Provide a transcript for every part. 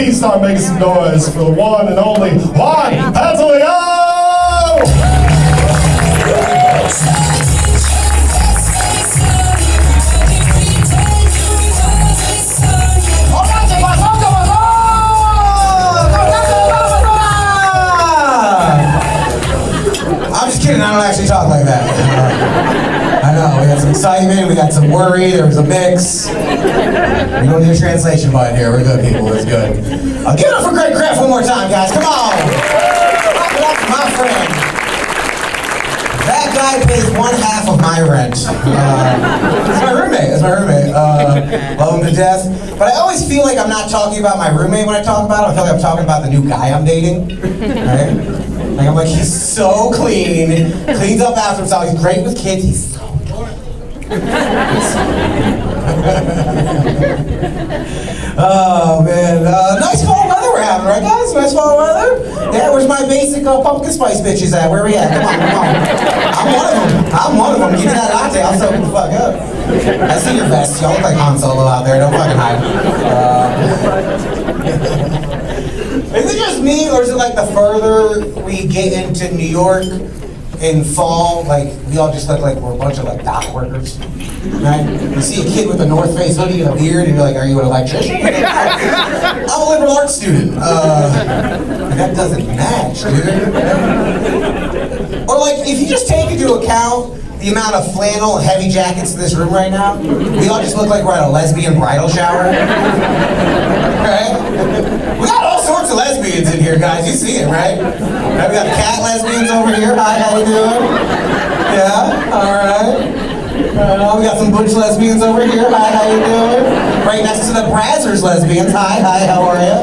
Please start making some noise for the one and only Juan Pantaleon! I'm just kidding, I don't actually talk like that. I know, we had some excitement, we got some worry, there was a mix. We don't need a translation button here, we're good people, it's good. Give it up for Great Craft one more time, guys, come on! Clap it up for my friend. That guy pays one half of my rent. That's my roommate. Love him to death. But I always feel like I'm not talking about my roommate when I talk about him. I feel like I'm talking about the new guy I'm dating. Right? Like I'm like, he's so clean, cleans up after himself, he's great with kids, he's so oh man, nice fall weather we're having, right guys? Nice fall weather? Yeah, where's my basic pumpkin spice bitches at? Where are we at? Come on. I'm one of them. Give me that latte, I'll soak the fuck up. I see your vest, y'all look like Han Solo out there, don't fucking hide. Is it just me, or is it like the further we get into New York in fall, like we all just look like we're a bunch of like dock workers, right? You see a kid with a North Face hoodie and a beard, and you're like, "Are you an electrician?" I'm a liberal arts student. That doesn't match, dude. Or like, if you just take into account the amount of flannel and heavy jackets in this room right now, we all just look like we're at a lesbian bridal shower, right? We got all sorts of lesbians in here, guys. You see it, right? We got the cat lesbians over here. Hi, how you doing? Yeah, all right. We got some butch lesbians over here. Hi, how you doing? Right next to the Brazzers lesbians. Hi, how are you?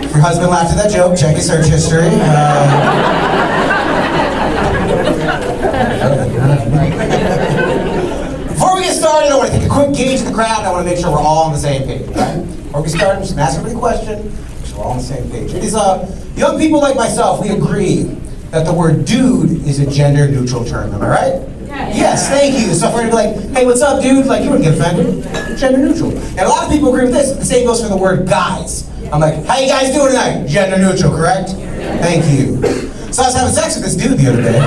If your husband laughed at that joke, check his search history. Before we get started, I want to take a quick gauge of the crowd, and I want to make sure we're all on the same page, right? Before we start, I'm just going to ask everybody a question, so we're all on the same page. These young people like myself, we agree that the word dude is a gender-neutral term, am I right? Yes, thank you. So if we're going to be like, hey, what's up, dude? Like, you wouldn't get offended. Gender-neutral. And a lot of people agree with this. The same goes for the word guys. I'm like, how you guys doing tonight? Gender-neutral, correct? Thank you. So I was having sex with this dude the other day.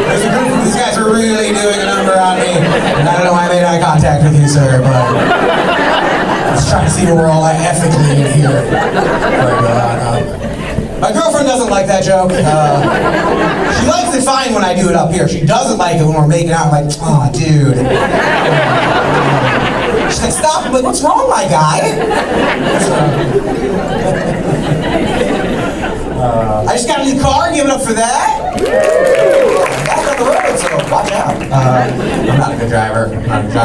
There's a group of these guys were really doing a number on me. And I don't know why I made eye contact with you, sir, but I was trying to see where we're all at ethically in here. My girlfriend doesn't like that joke. She likes it fine when I do it up here. She doesn't like it when we're making out. I'm like, oh, dude. She's like, stop. I'm like, what's wrong, my guy? I just got a new car, give it up for that. Back on the road, so watch out. I'm not a good driver.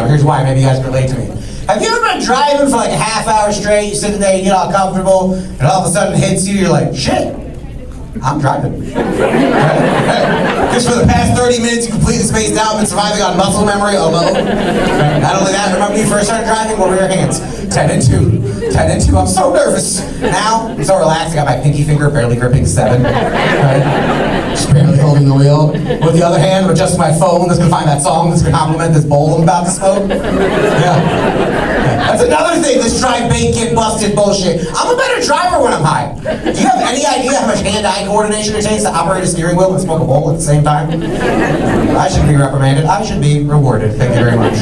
Here's why, maybe you guys can relate to me. Have you ever been driving for like a half hour straight, you sit there, you get all comfortable, and all of a sudden it hits you, you're like, shit, I'm driving. Just for the past 30 minutes, you completely spaced out, been surviving on muscle memory alone. Not only that, remember when you first started driving, what were your hands? 10 and 2. 10 and 2, I'm so nervous. Now, I'm so relaxed, I got my pinky finger barely gripping 7. Right? Just barely holding the wheel. With the other hand, with just my phone that's gonna find that song that's gonna compliment this bowl I'm about to smoke. Yeah. That's another thing, this drive bait get busted bullshit. I'm a better driver when I'm high. Do you have any idea how much hand-eye coordination it takes to operate a steering wheel and smoke a bowl at the same time? I shouldn't be reprimanded, I should be rewarded. Thank you very much.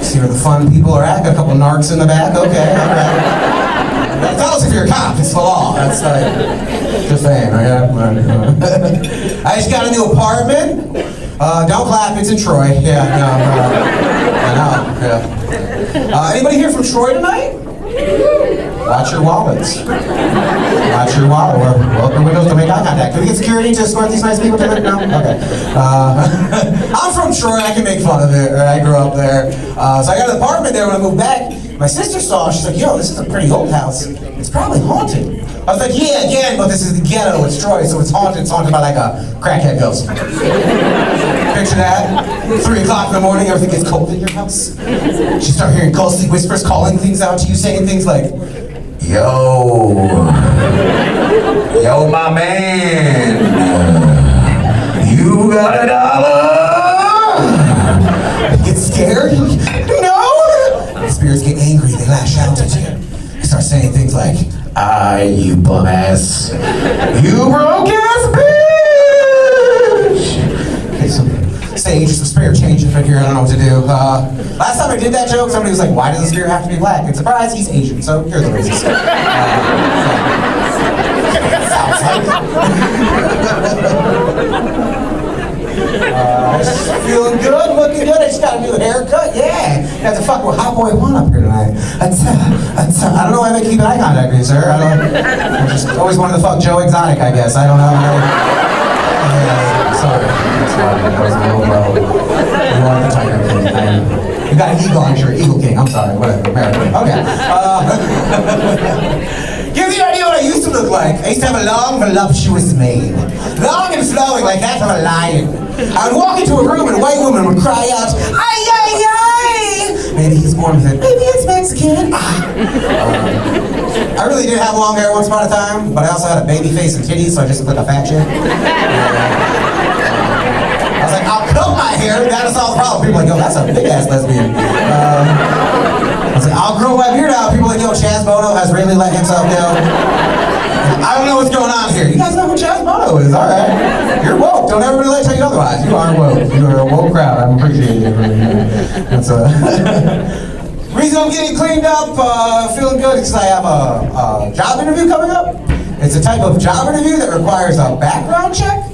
See where the fun people are at? Got a couple narcs in the back? Okay, alright. Tell us if you're a cop, it's the law. That's like, just saying, I just got a new apartment. Don't clap, it's in Troy. Yeah, no, I know, yeah. Anybody here from Troy tonight? Watch your wallets. Watch your wallet. We'll open windows to make eye contact. Can we get security to escort these nice people to it? No? Okay. I'm from Troy, I can make fun of it. I grew up there. So I got an apartment there when I moved back. My sister saw it, she's like, yo, this is a pretty old house. It's probably haunted. I was like, yeah, again, but this is the ghetto, it's Troy, so it's haunted by like a crackhead ghost. Picture that, 3 o'clock in the morning, everything gets cold in your house. You start hearing ghostly whispers calling things out to you, saying things like, yo, my man, you got $1? Get scared? No! The spirits get angry, they lash out. intelligence again. He starts saying things like, you bum ass. You broke ass bitch. Okay, some stage, some spare change up in here, I don't know what to do. Last time I did that joke, somebody was like, why does the spear have to be black? And surprise, he's Asian, so you're the racist. Sounds like. Feeling good, looking good. I just got a new haircut. Yeah. Got to fuck with Hot Boy 1 up here tonight. I don't know why I keep an eye contact with you, sir. I just always wanted to fuck Joe Exotic, I guess. I don't know. Sorry. That was a little low. You are the Tiger King. You got an eagle on your Eagle King. I'm sorry. Whatever. American. Okay. Give you an idea what I used to look like. I used to have a long, voluptuous mane. Long and flowing like that of a lion. I would walk into a room and a white woman would cry out, ay, ay, ay! Maybe he's born with it. Maybe it's Mexican. I really did have long hair once upon a time, but I also had a baby face and titties, so I just looked like a fat chick. I was like, I'll cut my hair, that'll solve the problem. People are like, yo, that's a big-ass lesbian. I was like, I'll grow my beard out. People are like, yo, Chaz Bono has really let himself go. I don't know what's going on here. You guys know who Chaz Bono is, all right. You're woke. Don't ever really tell you otherwise. You are woke. You are a woke crowd. I'm appreciating you. That's reason I'm getting cleaned up, feeling good, is because I have a job interview coming up. It's a type of job interview that requires a background check,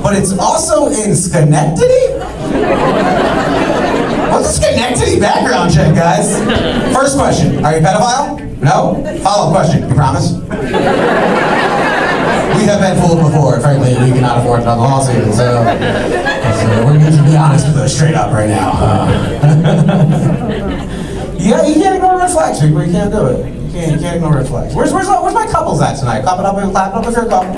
but it's also in Schenectady. What's a Schenectady background check, guys? First question, are you a pedophile? No? Follow-up question, you promise? We have been fooled before, frankly, we cannot afford another lawsuit, so we need to be honest with us straight up right now. Yeah, you can't ignore red flags, people, you can't do it. You can't ignore red flags. Where's my couples at tonight? Clap it up and clap it up if you're a couple.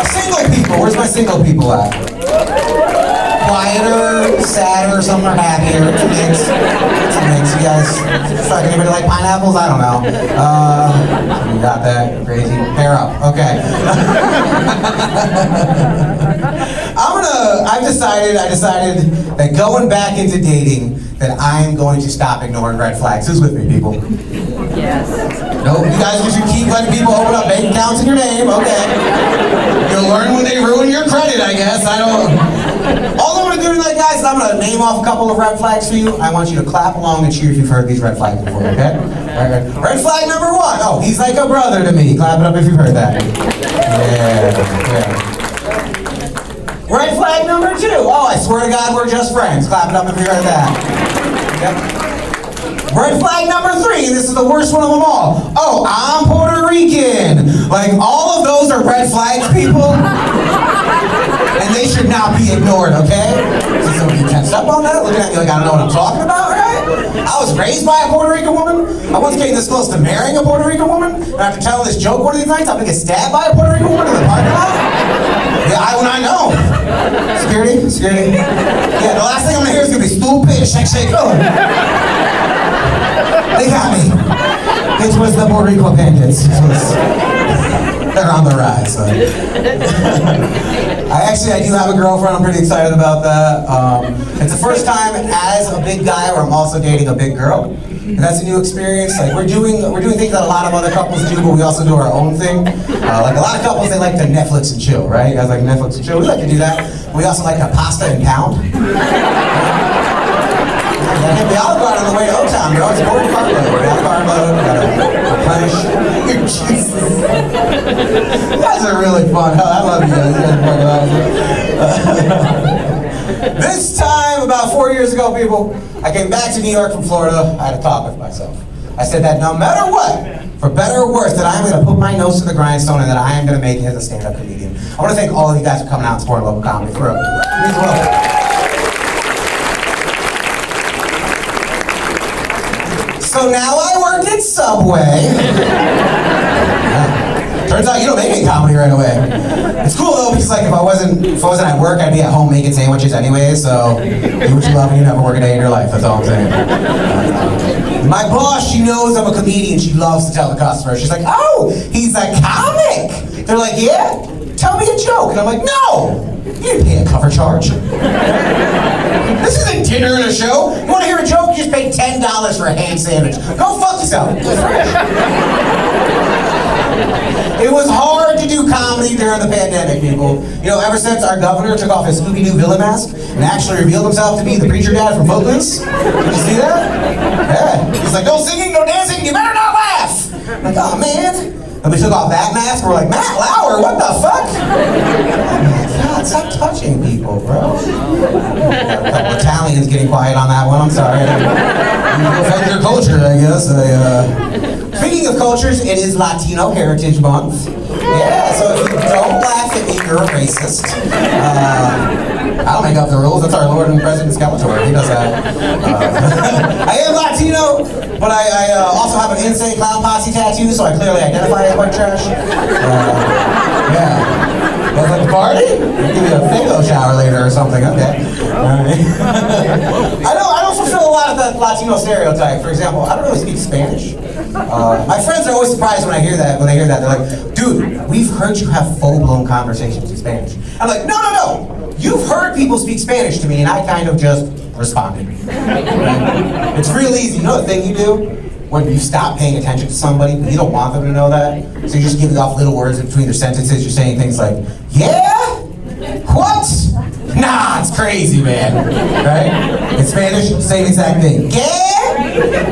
Single people, where's my single people at? Quieter, sadder, some are happier. It's a mix. It's a mix. You guys, fuck, anybody like pineapples? I don't know. You got that? Crazy. Pair up. Okay. I decided that going back into dating, that I'm going to stop ignoring red flags. Who's with me, people? Yes. Nope, you guys should keep letting people open up bank accounts in your name, okay. You'll learn when they ruin your credit, I guess. All I'm gonna do tonight, guys, is I'm gonna name off a couple of red flags for you. I want you to clap along and cheer if you've heard these red flags before, okay? All right. Red flag number 1. Oh, he's like a brother to me. Clap it up if you've heard that. Yeah. Red flag number 2. Oh, I swear to God, we're just friends. Clap it up if you heard that. Yep. Red flag number 3, and this is the worst one of them all. Oh, I'm Puerto Rican. Like, all of those are red flags, people. And they should not be ignored, okay? So some of you tensed up on that, looking at me like I don't know what I'm talking about, right? I was raised by a Puerto Rican woman. I once came this close to marrying a Puerto Rican woman. And after telling this joke one of these nights, I'm gonna get stabbed by a Puerto Rican woman in the parking lot. Yeah, I know. Security? Yeah, the last thing I'm gonna hear is gonna be stupid, shake, oh. They got me. It was the Puerto Rico Bandits. They're on the rise. So. I do have a girlfriend. I'm pretty excited about that. It's the first time as a big guy where I'm also dating a big girl. And that's a new experience. Like we're doing things that a lot of other couples do, but we also do our own thing. Like a lot of couples, they like to Netflix and chill, right? You guys like Netflix and chill? We like to do that. We also like to pasta and pound. Hit the Olive Garden on the way to O-Town, bro. It's a boring carload. We got a carload, we gotta replenish. Jesus. You guys are really fun. I love you guys. This time, about 4 years ago, people, I came back to New York from Florida. I had a talk with myself. I said that no matter what, for better or worse, that I'm gonna put my nose to the grindstone and that I am gonna make it as a stand-up comedian. I wanna thank all of you guys for coming out and supporting local comedy. For real. Please welcome. So now I work at Subway. Yeah. Turns out you don't make any comedy right away. It's cool though because like if I wasn't at work, I'd be at home making sandwiches anyway. So do what you love and you never work a day in your life. That's all I'm saying. My boss, she knows I'm a comedian. She loves to tell the customer. She's like, "Oh, he's a comic." They're like, "Yeah, tell me a joke." And I'm like, "No, You didn't pay a cover charge. This isn't dinner and a show. You want to hear a joke? You just pay $10 for a ham sandwich. Go fuck yourself. It was hard to do comedy during the pandemic, people. You know, ever since our governor took off his Scooby-Doo villain mask and actually revealed himself to be the preacher dad from Footloose. Did you see that? Yeah. He's like, no singing, no dancing, you better not laugh. I'm like, oh man. And we took off that mask, we're like, Matt Lauer, what the fuck? Oh my God, stop touching people, bro. A couple Italians getting quiet on that one, I'm sorry. You affect their culture, I guess. Speaking of cultures, it is Latino Heritage Month. Yeah, so if you don't laugh at me, you're a racist. I don't make up the rules, that's our Lord and President Skeletor, he does that. I am Latino, but I also have an insane clown posse tattoo, so I clearly identify as white trash. Yeah. Was it a party? I'll give you a Fago shower later or something, okay. I don't fulfill a lot of that Latino stereotype. For example, I don't really speak Spanish. My friends are always surprised when they hear that. They're like, dude, we've heard you have full-blown conversations in Spanish. I'm like, no. You've heard people speak Spanish to me, and I kind of just responded. It's real easy. You know the thing you do? When you stop paying attention to somebody, but you don't want them to know that, so you're just giving off little words in between their sentences. You're saying things like, yeah? What? Nah, it's crazy, man. Right? In Spanish, same exact thing. ¿Qué?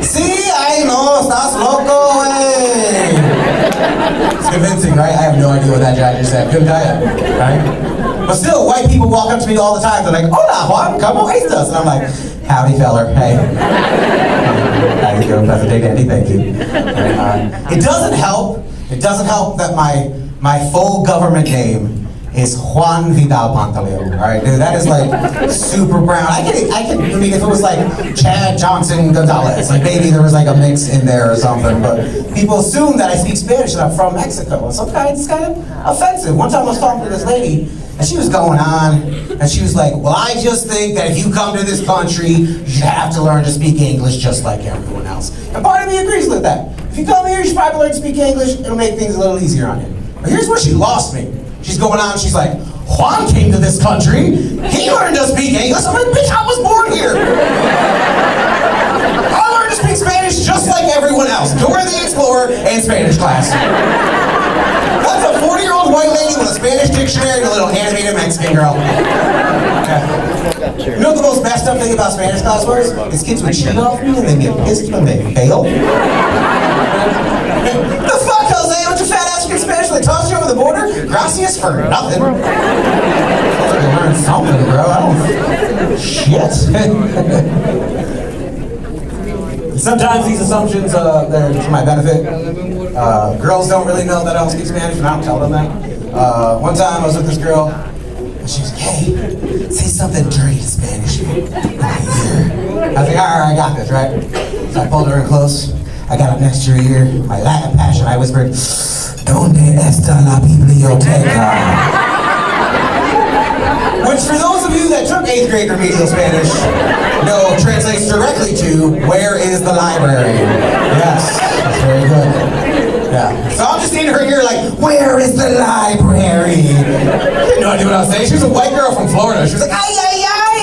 Sí, ay no, estás loco, wey. It's convincing, right? I have no idea what that guy just said. Couldn't tell you, right? But still, white people walk up to me all the time. They're like, hola, Juan, ¿cómo estás? And I'm like, howdy, feller, hey. How you doing, President Andy? Thank you. It doesn't help that my full government name is Juan Vidal Pantaleon. All right, dude, that is like super brown. I mean, if it was like Chad Johnson Gonzalez, like maybe there was like a mix in there or something. But people assume that I speak Spanish and I'm from Mexico. And sometimes it's kind of offensive. One time I was talking to this lady, and she was going on, and she was like, well, I just think that if you come to this country, you should have to learn to speak English just like everyone else. And part of me agrees with that. If you come here, you should probably learn to speak English. It'll make things a little easier on you. But here's where she lost me. She's going on, she's like, Juan came to this country, he learned to speak English. I'm like, bitch, I was born here. I learned to speak Spanish just like everyone else. Dora the Explorer and Spanish class. That's a 40-year-old white lady with a Spanish dictionary and a little animated Mexican girl. Yeah. You know what the most messed up thing about Spanish class was? Is kids would cheat off me and they'd get pissed when they fail. The fuck, Jose? What your fat ass speak Spanish? They tossed you over the border? Gracias for nothing. Sounds like I learned something, bro. Shit. Sometimes these assumptions, they're for my benefit. Girls don't really know that I don't speak Spanish, and I don't tell them that. One time I was with this girl, and she was like, hey, say something dirty in Spanish in my ear. I was like, all right, I got this, right? So I pulled her in close. I got up next to her ear, my Latin passion, I whispered, ¿Dónde está la biblioteca? Which for those of you that took 8th grade remedial Spanish, know translates directly to, where is the library? Yes, that's very good. Yeah. So I'm just in her ear like, where is the library? She had no idea what I was saying. She was a white girl from Florida. She was like, ay, ay, ay,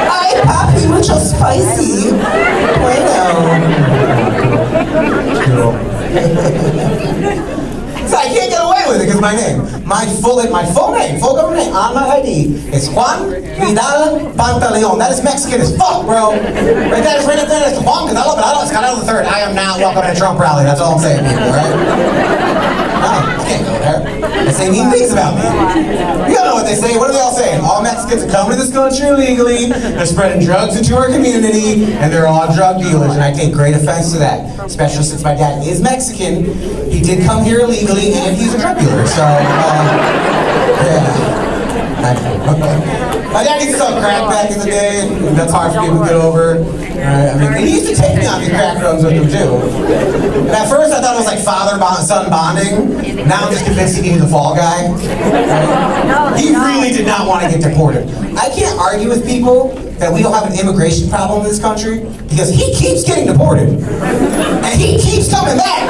ay, papi, mucho spicy. Bueno. So I can't get away with it because my name, my full government name on my ID is Juan Vidal Pantaleon. That is Mexican as fuck, bro. Right, that is right up there. That's Juan Vidal Pantaleon III. I am not welcome to a Trump rally. That's all I'm saying, people, right? No, you can't go there. They say mean things about me. You don't know what they say. What are they all saying? All Mexicans are coming to this country illegally. They're spreading drugs into our community, and they're all drug dealers. And I take great offense to that, especially since my dad is Mexican. He did come here illegally, and he's a drug dealer. So, yeah. My dad used to sell crack back in the day, and that's hard for people to get over. I mean, he used to take me on these crack runs with him too. And at first I thought it was like father-son bonding. Now I'm just convinced he was a fall guy. He really did not want to get deported. I can't argue with people that we don't have an immigration problem in this country because he keeps getting deported. And he keeps coming back.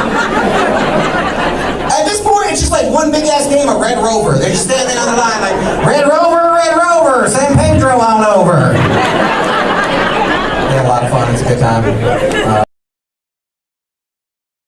At this point, it's just like one big ass game of Red Rover. They're just standing on the line like, Red Rover, Red over. San Pedro on over. We had a lot of fun. It's a good time.